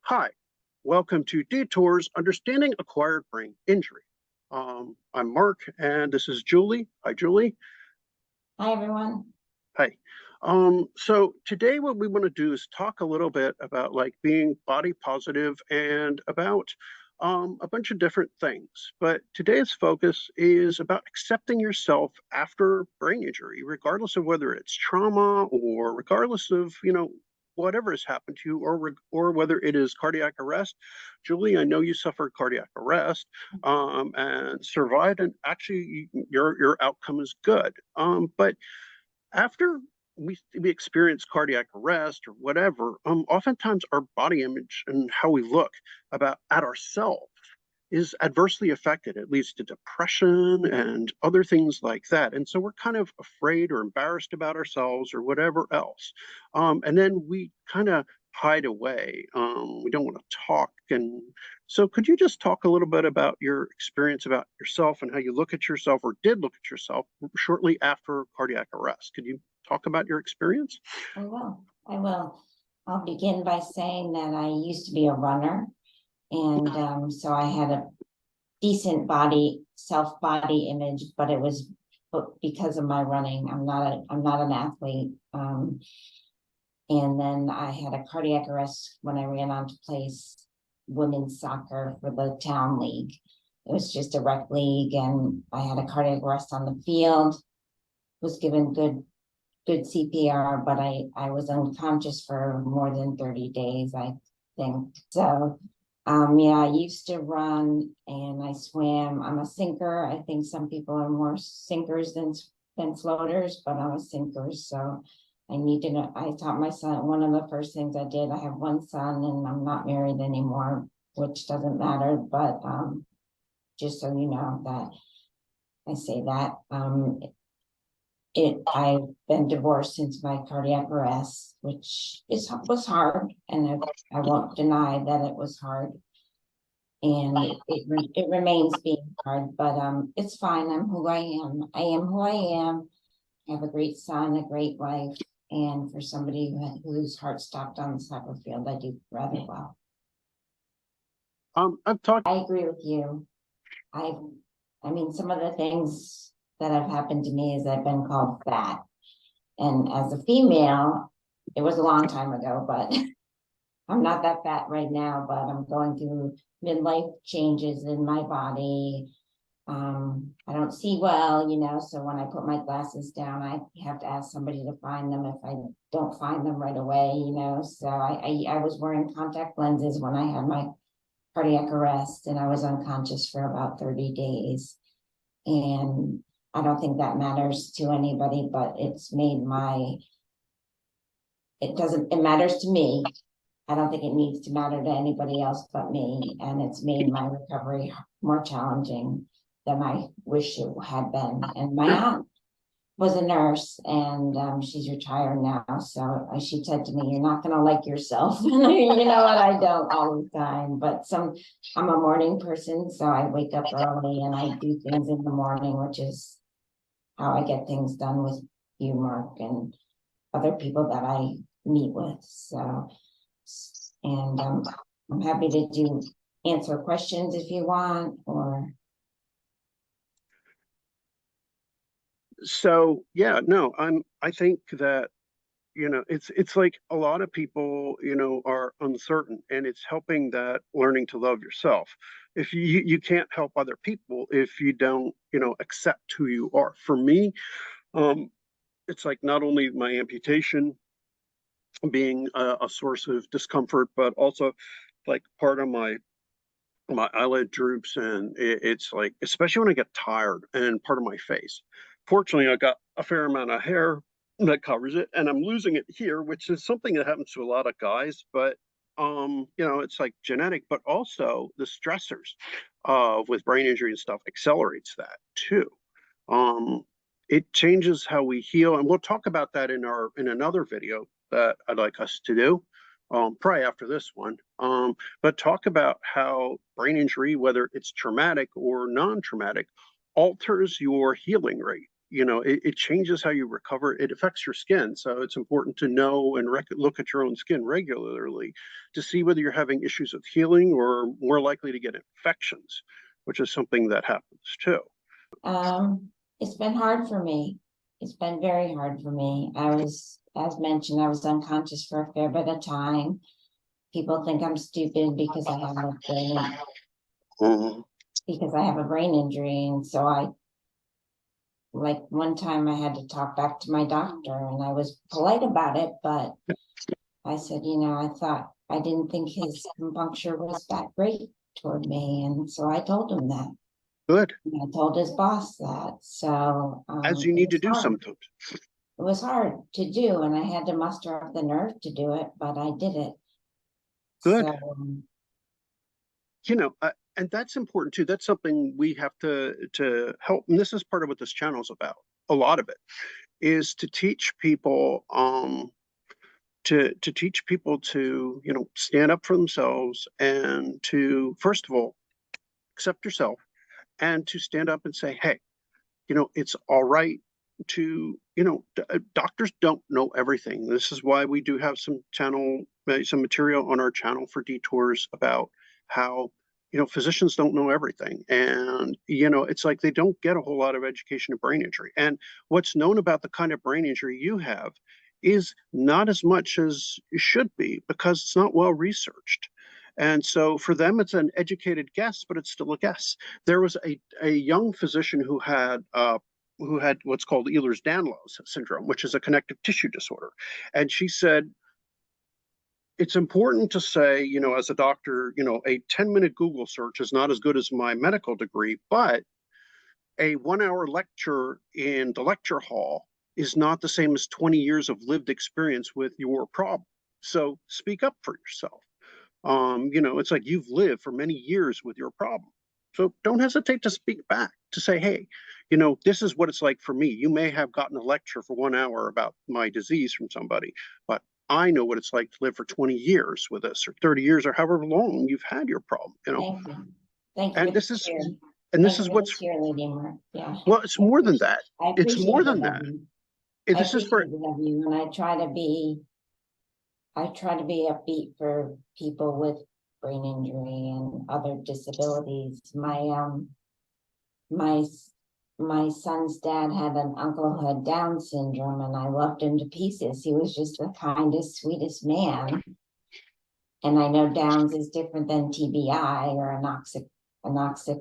Hi, welcome to Detours Understanding Acquired Brain Injury. I'm Mark, and this is Julie. Hi, Julie. Hi, everyone. Hi. So today what we want to do is talk a little bit about like being body positive and about a bunch of different things. But today's focus is about accepting yourself after brain injury, regardless of whether it's trauma or regardless of, whatever has happened to you or whether it is cardiac arrest. Julie, I know you suffered cardiac arrest and survived, and actually your outcome is good. But after we experience cardiac arrest or whatever, oftentimes our body image and how we look about at ourselves is adversely affected. It leads to depression and other things like that. And so we're kind of afraid or embarrassed about ourselves or whatever else. And then we kind of hide away. We don't want to talk. And so could you just talk a little bit about your experience about yourself and how you look at yourself or did look at yourself shortly after cardiac arrest? Could you talk about your experience? I will. I'll begin by saying that I used to be a runner. And so I had a decent self-body image, but it was because of my running. I'm not an athlete. And then I had a cardiac arrest when I ran on to play women's soccer for the town league. It was just a rec league, and I had a cardiac arrest on the field. Was given good CPR, but I was unconscious for more than 30 days, I think. So I used to run and I swam. I'm a sinker. I think some people are more sinkers than floaters, but I'm a sinker. So I need to know. I taught my son, one of the first things I did, I have one son and I'm not married anymore, which doesn't matter, but just so you know that I say that. I've been divorced since my cardiac arrest, which was hard, and I won't deny that it was hard, and it remains being hard, but it's fine. I'm who I am. I am who I am. I have a great son, a great wife, and for somebody whose heart stopped on the soccer field, I do rather well. I agree with you. I mean, some of the things that have happened to me is I've been called fat. And as a female, it was a long time ago, but I'm not that fat right now, but I'm going through midlife changes in my body. I don't see well, so when I put my glasses down, I have to ask somebody to find them if I don't find them right away, So I was wearing contact lenses when I had my cardiac arrest, and I was unconscious for about 30 days. And I don't think that matters to anybody, but it matters to me. I don't think it needs to matter to anybody else but me. And it's made my recovery more challenging than I wish it had been. And my aunt was a nurse, and she's retired now. So she said to me, "You're not going to like yourself." You know what? I don't all the time, but I'm a morning person. So I wake up early and I do things in the morning, which is how I get things done with you, Mark, and other people that I meet with. So, and I'm happy to answer questions if you want, or. So yeah, no, I think that it's like a lot of people are uncertain, and it's helping that learning to love yourself. If you can't help other people if you don't accept who you are. For me, it's like not only my amputation being a source of discomfort, but also like part of my eyelid droops, and it's like, especially when I get tired, and part of my face. Fortunately, I got a fair amount of hair that covers it, and I'm losing it here, which is something that happens to a lot of guys. But it's like genetic, but also the stressors with brain injury and stuff accelerates that too. It changes how we heal, and we'll talk about that in another video that I'd like us to do. Probably after this one, but talk about how brain injury, whether it's traumatic or non-traumatic, alters your healing rate. it changes how you recover. It affects your skin. So it's important to know and look at your own skin regularly to see whether you're having issues with healing or more likely to get infections, which is something that happens too. It's been hard for me. It's been very hard for me. As mentioned, I was unconscious for a fair bit of time. People think I'm stupid because I have a brain injury, and so like one time I had to talk back to my doctor, and I was polite about it, but I said, I didn't think his puncture was that great toward me, and so I told him that. Good. And I told his boss that. So As you need to do sometimes. It was hard to do, and I had to muster up the nerve to do it, but I did it. Good. So, and that's important too. That's something we have to help. And this is part of what this channel is about. A lot of it is to teach people to teach people to stand up for themselves and to, first of all, accept yourself and to stand up and say, hey, it's all right to, doctors don't know everything. This is why we do have some material on our channel for detours about how, physicians don't know everything. And, it's like they don't get a whole lot of education of brain injury. And what's known about the kind of brain injury you have is not as much as it should be because it's not well researched. And so for them, it's an educated guess, but it's still a guess. There was a young physician who had what's called Ehlers-Danlos syndrome, which is a connective tissue disorder. And she said, it's important to say, as a doctor, a 10-minute Google search is not as good as my medical degree, but a 1-hour lecture in the lecture hall is not the same as 20 years of lived experience with your problem. So speak up for yourself. It's like you've lived for many years with your problem. So don't hesitate to speak back, to say, hey, this is what it's like for me. You may have gotten a lecture for 1 hour about my disease from somebody, but I know what it's like to live for 20 years with this, or 30 years, or however long you've had your problem, Thank you. Thank you. And this is what's cheerleading. Yeah. well, it's more than that. It's more than that. This is for you, and I try to be upbeat for people with brain injury and other disabilities. My son's dad had an uncle who had Down syndrome, and I loved him to pieces. He was just the kindest, sweetest man. And I know Downs is different than TBI or anoxic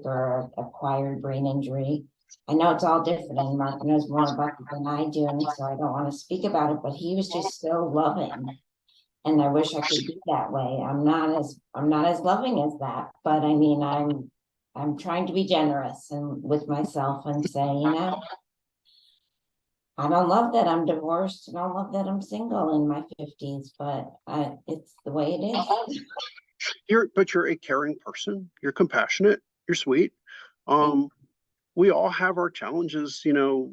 or acquired brain injury. I know it's all different, and Mark knows more about it than I do, and so I don't want to speak about it, but he was just so loving. And I wish I could be that way. I'm not as loving as that, but I mean, I'm trying to be generous and with myself and say, I don't love that I'm divorced, and I don't love that I'm single in my 50s, but it's the way it is. You're a caring person. You're compassionate. You're sweet. We all have our challenges,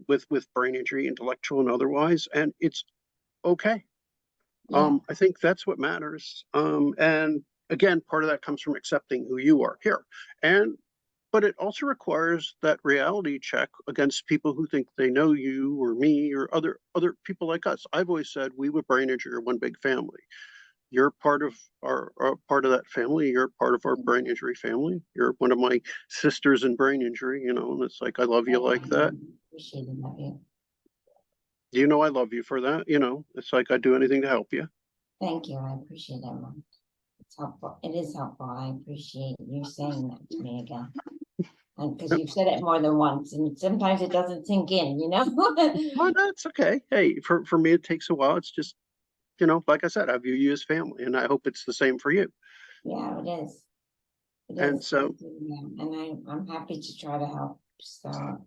with brain injury, intellectual and otherwise, and it's okay. Yeah. I think that's what matters. And again, part of that comes from accepting who you are here. But it also requires that reality check against people who think they know you or me or other people like us. I've always said we with brain injury are one big family. You're part of part of that family. You're part of our brain injury family. You're one of my sisters in brain injury, and it's like I love you like that. Appreciate it, love you. I love you for that. It's like I'd do anything to help you. Thank you. I appreciate that, Mom. It's helpful. It is helpful. I appreciate you saying that to me again. Because you've said it more than once, and sometimes it doesn't sink in, Well, that's okay. Hey, for me, it takes a while. It's just, like I said, I view you as family, and I hope it's the same for you. Yeah, it is. And so, yeah, and I'm happy to try to help. So,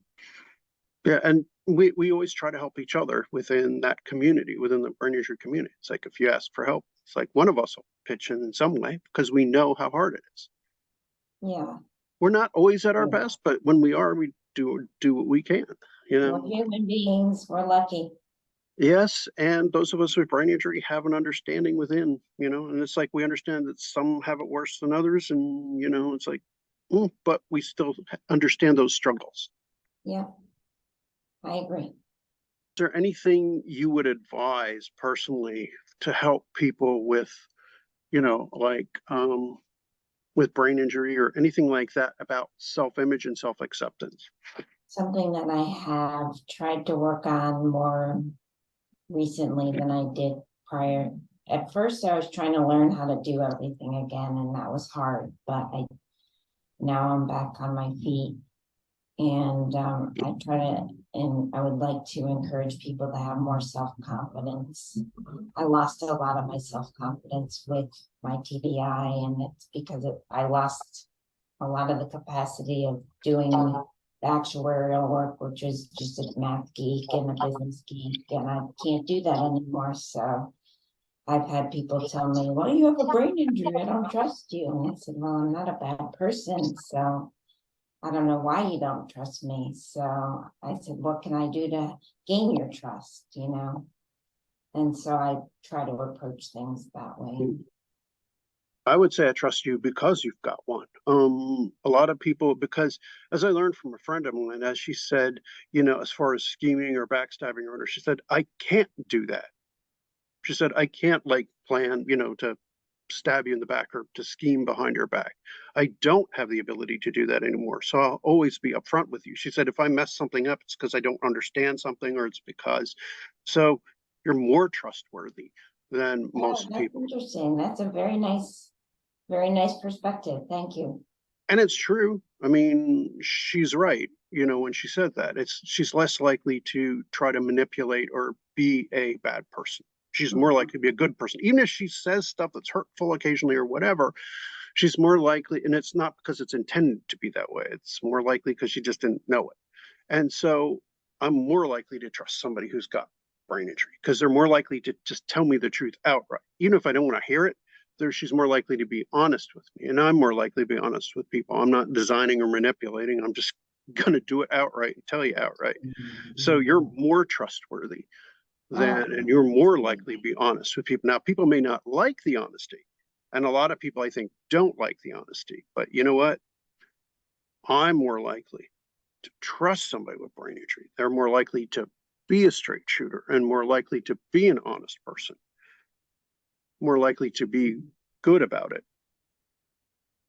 yeah, and we always try to help each other within that community, within the brain injury community. It's like if you ask for help, it's like one of us will pitch in some way because we know how hard it is. Yeah. We're not always at our best, but when we are, we do what we can. We're human beings. We're lucky. Yes, and those of us with brain injury have an understanding within, and it's like we understand that some have it worse than others, and it's like, but we still understand those struggles. Yeah. I agree. Is there anything you would advise personally to help people with, like with brain injury or anything like that about self-image and self-acceptance? Something that I have tried to work on more recently than I did prior. At first, I was trying to learn how to do everything again, and that was hard. But I now I'm back on my feet, and I try to, and I would like to encourage people to have more self confidence. I lost a lot of my self confidence with my TBI, and it's because I lost a lot of the capacity of doing the actuarial work, which is just a math geek and a business geek, and I can't do that anymore. So I've had people tell me, well, you have a brain injury, I don't trust you. And I said, well, I'm not a bad person, so I don't know why you don't trust me. So I said, what can I do to gain your trust, And so I try to approach things that way. I would say I trust you because you've got one. A lot of people, because as I learned from a friend of mine, as she said, as far as scheming or backstabbing or whatever, she said, I can't do that. She said, I can't like plan, to stab you in the back or to scheme behind your back. I don't have the ability to do that anymore. So I'll always be upfront with you. She said, if I mess something up, it's because I don't understand something or it's because. So you're more trustworthy than Oh, most that's people. interesting. That's a very nice perspective. Thank you. And it's true. I mean, she's right, when she said that. She's less likely to try to manipulate or be a bad person. She's more likely to be a good person. Even if she says stuff that's hurtful occasionally or whatever, she's more likely, and it's not because it's intended to be that way. It's more likely because she just didn't know it. And so I'm more likely to trust somebody who's got brain injury because they're more likely to just tell me the truth outright. Even if I don't want to hear it, she's more likely to be honest with me. And I'm more likely to be honest with people. I'm not designing or manipulating. I'm just going to do it outright and tell you outright. So you're more trustworthy Oh, and you're more likely to be honest with people. Now, people may not like the honesty. And a lot of people, I think, don't like the honesty. But you know what? I'm more likely to trust somebody with brain injury. They're more likely to be a straight shooter and more likely to be an honest person, more likely to be good about it.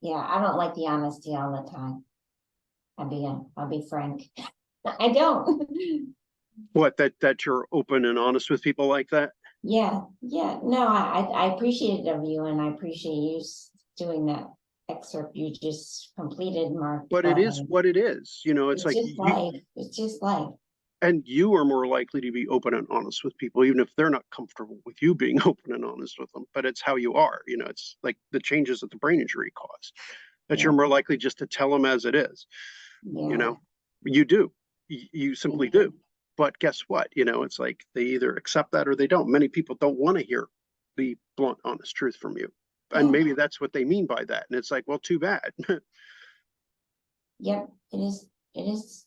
yeah, I don't like the honesty all the time. I'll be frank. I don't. What, that you're open and honest with people like that? Yeah, yeah. No, I appreciate it of you, and I appreciate you doing that excerpt you just completed, Mark. But it But is what it is. It's it's like just you life. It's just life. and you are more likely to be open and honest with people, even if they're not comfortable with you being open and honest with them. But it's how you are. It's like the changes that the brain injury cause, that you're Yeah, more likely just to tell them as it is. You yeah. know, you do. You simply do. But guess what? It's like they either accept that or they don't. Many people don't want to hear the blunt, honest truth from you. And Yeah. maybe that's what they mean by that. And it's like, well, too bad. Yep. It is. It is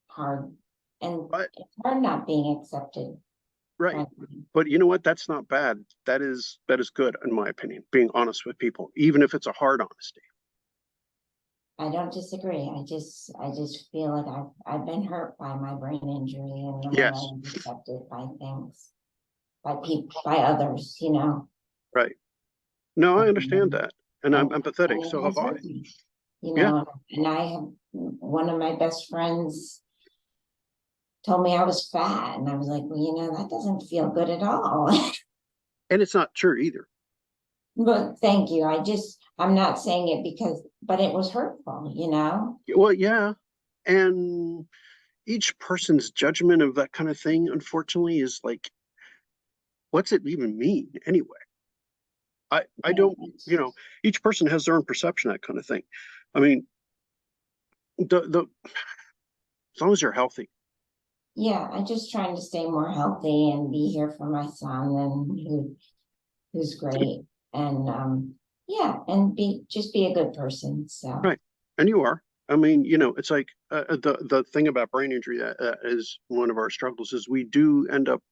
hard, and But it's hard not being accepted. right. Frankly. But you know what? That's not bad. That is good in my opinion, being honest with people, even if it's a hard honesty. I don't disagree. I just feel like I've been hurt by my brain injury and the way I Yes. was accepted by things, by people, by others. Right. No, I understand Um, that. And I'm and empathetic. and it So have has I. hurt me, Yeah. and I have one of my best friends told me I was fat, and I was like, well, that doesn't feel good at all. And it's not true either. But thank you. I'm not saying it but it was hurtful. Well, yeah. And each person's judgment of that kind of thing, unfortunately, is like, what's it even mean anyway? I Yeah, don't, each person has their own perception, that kind of thing. I mean, the as long as you're healthy. yeah, I'm just trying to stay more healthy and be here for my son and who's great. And yeah, and be a good person. So Right. And you are. I mean, it's like the thing about brain injury that is one of our struggles is we do end up,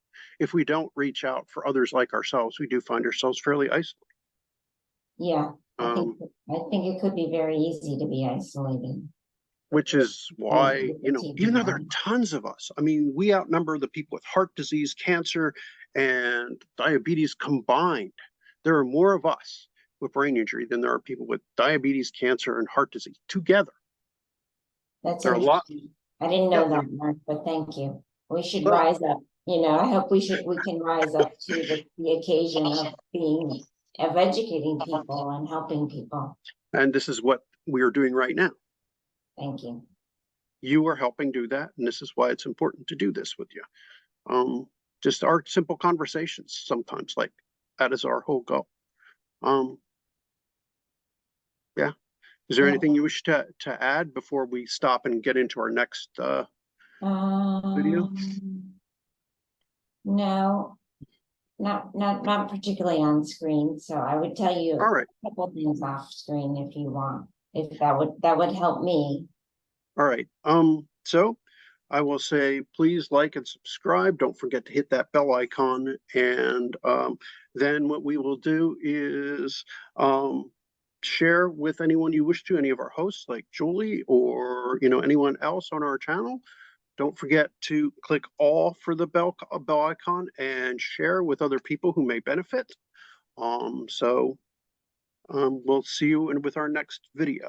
if we don't reach out for others like ourselves, we do find ourselves fairly isolated. yeah, I think Um, I think it could be very easy to be isolated. which is why, with the even though there are TBI. tons of us, I mean, we outnumber the people with heart disease, cancer, and diabetes combined. There are more of us with brain injury than there are people with diabetes, cancer, and heart disease together. That's There are a lot. interesting. I didn't Yeah, know that, Mark, but thank you. We should well, rise up. I hope we can rise up to the occasion of educating people and helping people. and this is what we are doing right now. Thank you. You are helping do that, and this is why it's important to do this with you. Um, just our simple conversations sometimes, like that is our whole goal. Um, yeah. Is there Yeah. anything you wish to add before we stop and get into our next video? No, not particularly on screen. So I would tell you All right. a couple things off screen if you want, if that would help me. All right. So I will say, please like and subscribe. Don't forget to hit that bell icon. And then what we will do is share with anyone you wish to, any of our hosts like Julie or anyone else on our channel. Don't forget to click all for the bell icon and share with other people who may benefit. So we'll see you with our next video.